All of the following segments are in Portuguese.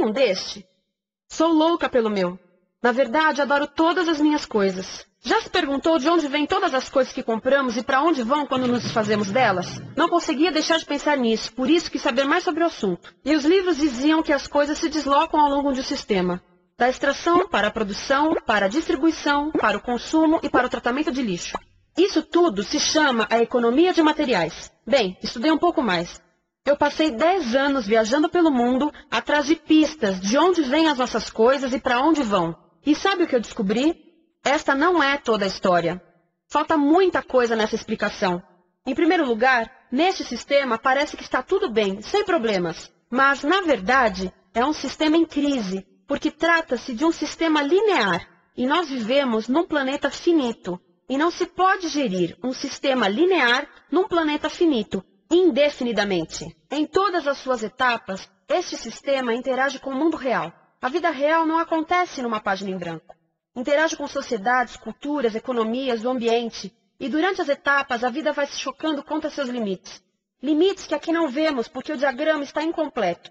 um deste? Sou louca pelo meu. Na verdade, adoro todas as minhas coisas. Já se perguntou de onde vêm todas as coisas que compramos e para onde vão quando nos desfazemos delas? Não conseguia deixar de pensar nisso, por isso quis saber mais sobre o assunto. E os livros diziam que as coisas se deslocam ao longo de um sistema. Da extração para a produção, para a distribuição, para o consumo e para o tratamento de lixo. Isso tudo se chama a economia de materiais. Bem, estudei um pouco mais. Eu passei 10 anos viajando pelo mundo atrás de pistas de onde vêm as nossas coisas e para onde vão. E sabe o que eu descobri? Esta não é toda a história. Falta muita coisa nessa explicação. Em primeiro lugar, neste sistema parece que está tudo bem, sem problemas. Mas, na verdade, é um sistema em crise, porque trata-se de um sistema linear. E nós vivemos num planeta finito. E não se pode gerir um sistema linear num planeta finito, indefinidamente. Em todas as suas etapas, este sistema interage com o mundo real. A vida real não acontece numa página em branco. Interage com sociedades, culturas, economias, o ambiente. E durante as etapas, a vida vai se chocando contra seus limites. Limites que aqui não vemos porque o diagrama está incompleto.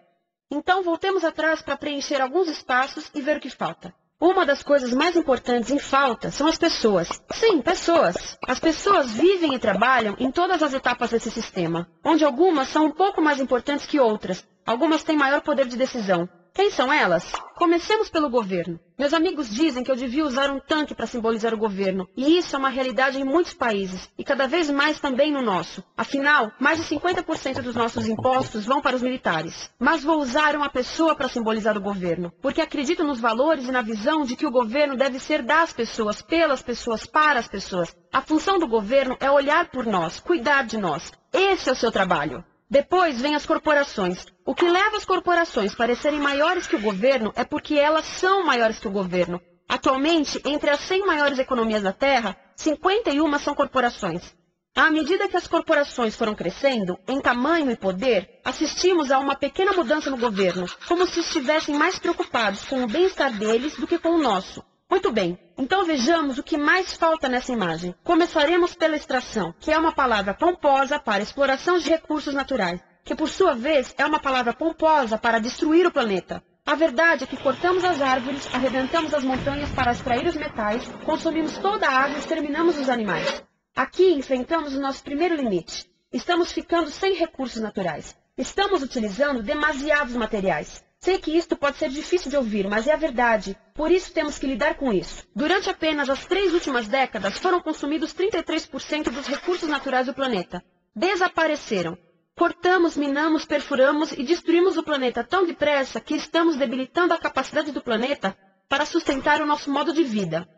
Então, voltemos atrás para preencher alguns espaços e ver o que falta. Uma das coisas mais importantes em falta são as pessoas. Sim, pessoas. As pessoas vivem e trabalham em todas as etapas desse sistema, onde algumas são um pouco mais importantes que outras. Algumas têm maior poder de decisão. Quem são elas? Comecemos pelo governo. Meus amigos dizem que eu devia usar um tanque para simbolizar o governo. E isso é uma realidade em muitos países. E cada vez mais também no nosso. Afinal, mais de 50% dos nossos impostos vão para os militares. Mas vou usar uma pessoa para simbolizar o governo. Porque acredito nos valores e na visão de que o governo deve ser das pessoas, pelas pessoas, para as pessoas. A função do governo é olhar por nós, cuidar de nós. Esse é o seu trabalho. Depois vem as corporações. O que leva as corporações a parecerem maiores que o governo é porque elas são maiores que o governo. Atualmente, entre as 100 maiores economias da Terra, 51 são corporações. À medida que as corporações foram crescendo, em tamanho e poder, assistimos a uma pequena mudança no governo, como se estivessem mais preocupados com o bem-estar deles do que com o nosso. Muito bem, então vejamos o que mais falta nessa imagem. Começaremos pela extração, que é uma palavra pomposa para exploração de recursos naturais, que por sua vez é uma palavra pomposa para destruir o planeta. A verdade é que cortamos as árvores, arrebentamos as montanhas para extrair os metais, consumimos toda a água e exterminamos os animais. Aqui enfrentamos o nosso primeiro limite. Estamos ficando sem recursos naturais. Estamos utilizando demasiados materiais. Sei que isto pode ser difícil de ouvir, mas é a verdade. Por isso temos que lidar com isso. Durante apenas as 3 últimas décadas, foram consumidos 33% dos recursos naturais do planeta. Desapareceram. Cortamos, minamos, perfuramos e destruímos o planeta tão depressa que estamos debilitando a capacidade do planeta para sustentar o nosso modo de vida.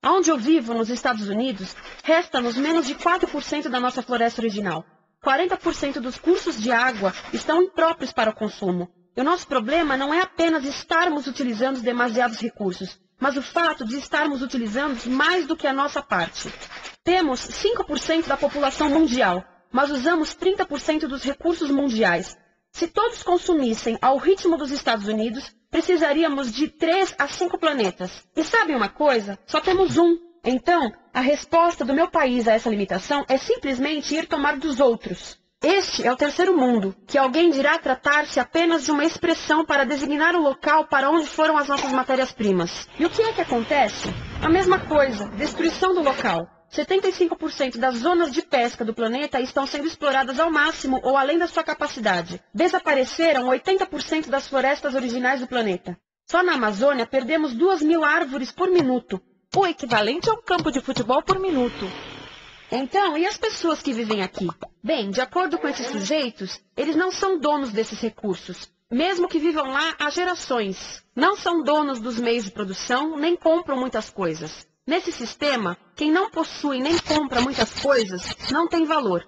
Onde eu vivo, nos Estados Unidos, resta-nos menos de 4% da nossa floresta original. 40% dos cursos de água estão impróprios para o consumo. E o nosso problema não é apenas estarmos utilizando demasiados recursos, mas o fato de estarmos utilizando mais do que a nossa parte. Temos 5% da população mundial, mas usamos 30% dos recursos mundiais. Se todos consumissem ao ritmo dos Estados Unidos, precisaríamos de 3 a 5 planetas. E sabem uma coisa? Só temos um. Então, a resposta do meu país a essa limitação é simplesmente ir tomar dos outros. Este é o terceiro mundo, que alguém dirá tratar-se apenas de uma expressão para designar o local para onde foram as nossas matérias-primas. E o que é que acontece? A mesma coisa, destruição do local. 75% das zonas de pesca do planeta estão sendo exploradas ao máximo ou além da sua capacidade. Desapareceram 80% das florestas originais do planeta. Só na Amazônia perdemos 2.000 árvores por minuto, o equivalente a um campo de futebol por minuto. Então, e as pessoas que vivem aqui? Bem, de acordo com esses sujeitos, eles não são donos desses recursos, mesmo que vivam lá há gerações. Não são donos dos meios de produção, nem compram muitas coisas. Nesse sistema, quem não possui nem compra muitas coisas, não tem valor.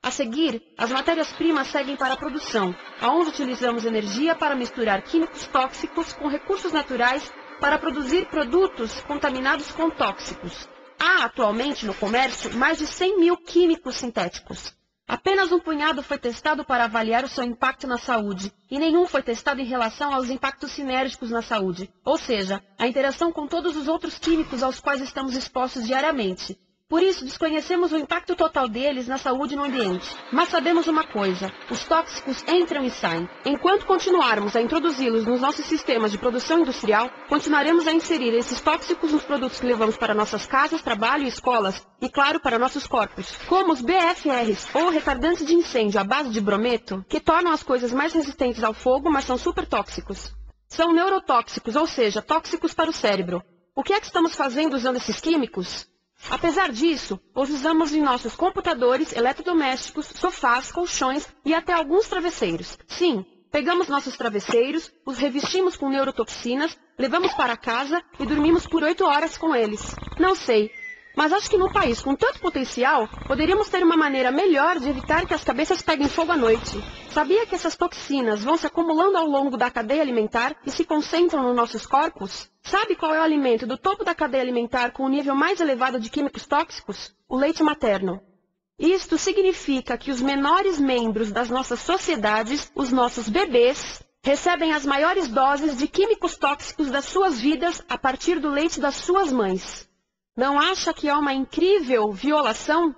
A seguir, as matérias-primas seguem para a produção, aonde utilizamos energia para misturar químicos tóxicos com recursos naturais para produzir produtos contaminados com tóxicos. Há atualmente no comércio mais de 100.000 químicos sintéticos. Apenas um punhado foi testado para avaliar o seu impacto na saúde, e nenhum foi testado em relação aos impactos sinérgicos na saúde, ou seja, a interação com todos os outros químicos aos quais estamos expostos diariamente. Por isso, desconhecemos o impacto total deles na saúde e no ambiente. Mas sabemos uma coisa, os tóxicos entram e saem. Enquanto continuarmos a introduzi-los nos nossos sistemas de produção industrial, continuaremos a inserir esses tóxicos nos produtos que levamos para nossas casas, trabalho e escolas, e claro, para nossos corpos. Como os BFRs, ou retardantes de incêndio à base de brometo, que tornam as coisas mais resistentes ao fogo, mas são super tóxicos. São neurotóxicos, ou seja, tóxicos para o cérebro. O que é que estamos fazendo usando esses químicos? Apesar disso, os usamos em nossos computadores, eletrodomésticos, sofás, colchões e até alguns travesseiros. Sim, pegamos nossos travesseiros, os revestimos com neurotoxinas, levamos para casa e dormimos por 8 horas com eles. Não sei, mas acho que num país com tanto potencial, poderíamos ter uma maneira melhor de evitar que as cabeças peguem fogo à noite. Sabia que essas toxinas vão se acumulando ao longo da cadeia alimentar e se concentram nos nossos corpos? Sabe qual é o alimento do topo da cadeia alimentar com o nível mais elevado de químicos tóxicos? O leite materno. Isto significa que os menores membros das nossas sociedades, os nossos bebês, recebem as maiores doses de químicos tóxicos das suas vidas a partir do leite das suas mães. Não acha que é uma incrível violação?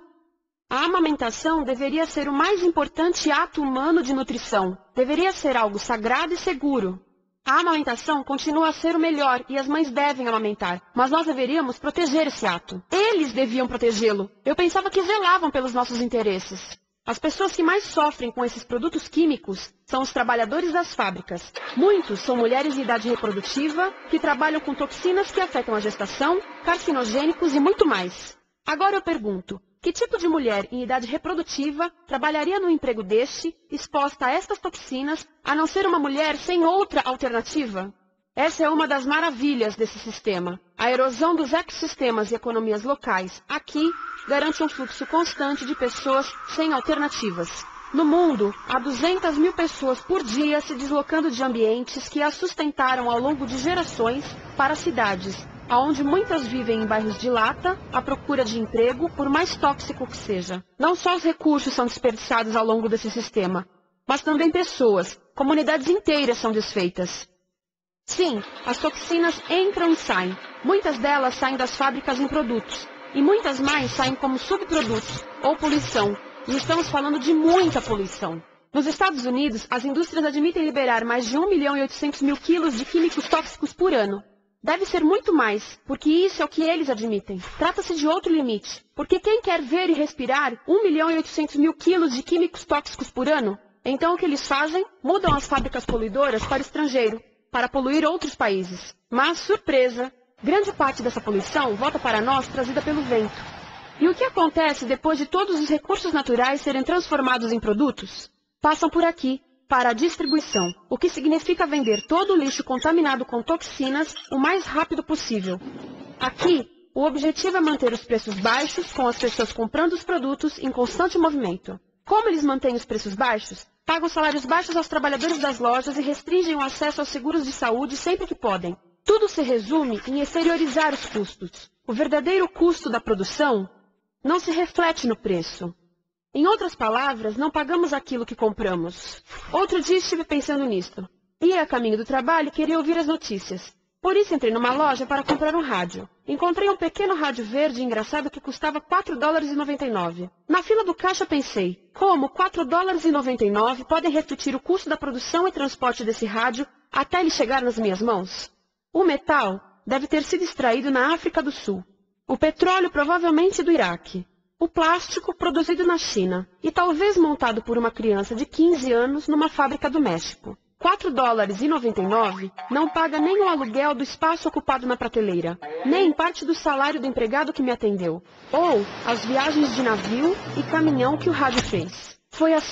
A amamentação deveria ser o mais importante ato humano de nutrição. Deveria ser algo sagrado e seguro. A amamentação continua a ser o melhor e as mães devem amamentar, mas nós deveríamos proteger esse ato. Eles deviam protegê-lo. Eu pensava que zelavam pelos nossos interesses. As pessoas que mais sofrem com esses produtos químicos são os trabalhadores das fábricas. Muitos são mulheres em idade reprodutiva que trabalham com toxinas que afetam a gestação, carcinogênicos e muito mais. Agora eu pergunto, que tipo de mulher em idade reprodutiva trabalharia num emprego deste, exposta a estas toxinas, a não ser uma mulher sem outra alternativa? Essa é uma das maravilhas desse sistema. A erosão dos ecossistemas e economias locais, aqui, garante um fluxo constante de pessoas sem alternativas. No mundo, há 200 mil pessoas por dia se deslocando de ambientes que as sustentaram ao longo de gerações para cidades, onde muitas vivem em bairros de lata, à procura de emprego, por mais tóxico que seja. Não só os recursos são desperdiçados ao longo desse sistema, mas também pessoas, comunidades inteiras são desfeitas. Sim, as toxinas entram e saem. Muitas delas saem das fábricas em produtos, e muitas mais saem como subprodutos, ou poluição, e estamos falando de muita poluição. Nos Estados Unidos, as indústrias admitem liberar mais de 1.800.000 quilos de químicos tóxicos por ano. Deve ser muito mais, porque isso é o que eles admitem. Trata-se de outro limite, porque quem quer ver e respirar 1.800.000 quilos de químicos tóxicos por ano? Então o que eles fazem? Mudam as fábricas poluidoras para o estrangeiro, para poluir outros países. Mas, surpresa, grande parte dessa poluição volta para nós trazida pelo vento. E o que acontece depois de todos os recursos naturais serem transformados em produtos? Passam por aqui, para a distribuição, o que significa vender todo o lixo contaminado com toxinas o mais rápido possível. Aqui, o objetivo é manter os preços baixos, com as pessoas comprando os produtos em constante movimento. Como eles mantêm os preços baixos? Pagam salários baixos aos trabalhadores das lojas e restringem o acesso aos seguros de saúde sempre que podem. Tudo se resume em exteriorizar os custos. O verdadeiro custo da produção não se reflete no preço. Em outras palavras, não pagamos aquilo que compramos. Outro dia estive pensando nisto. Ia a caminho do trabalho e queria ouvir as notícias. Por isso entrei numa loja para comprar um rádio. Encontrei um pequeno rádio verde engraçado que custava $4,99. Na fila do caixa pensei, como $4,99 podem refletir o custo da produção e transporte desse rádio até ele chegar nas minhas mãos? O metal deve ter sido extraído na África do Sul. O petróleo provavelmente do Iraque. O plástico produzido na China e talvez montado por uma criança de 15 anos numa fábrica do México. $4,99 não paga nem o aluguel do espaço ocupado na prateleira, nem parte do salário do empregado que me atendeu, ou as viagens de navio e caminhão que o rádio fez. Foi assim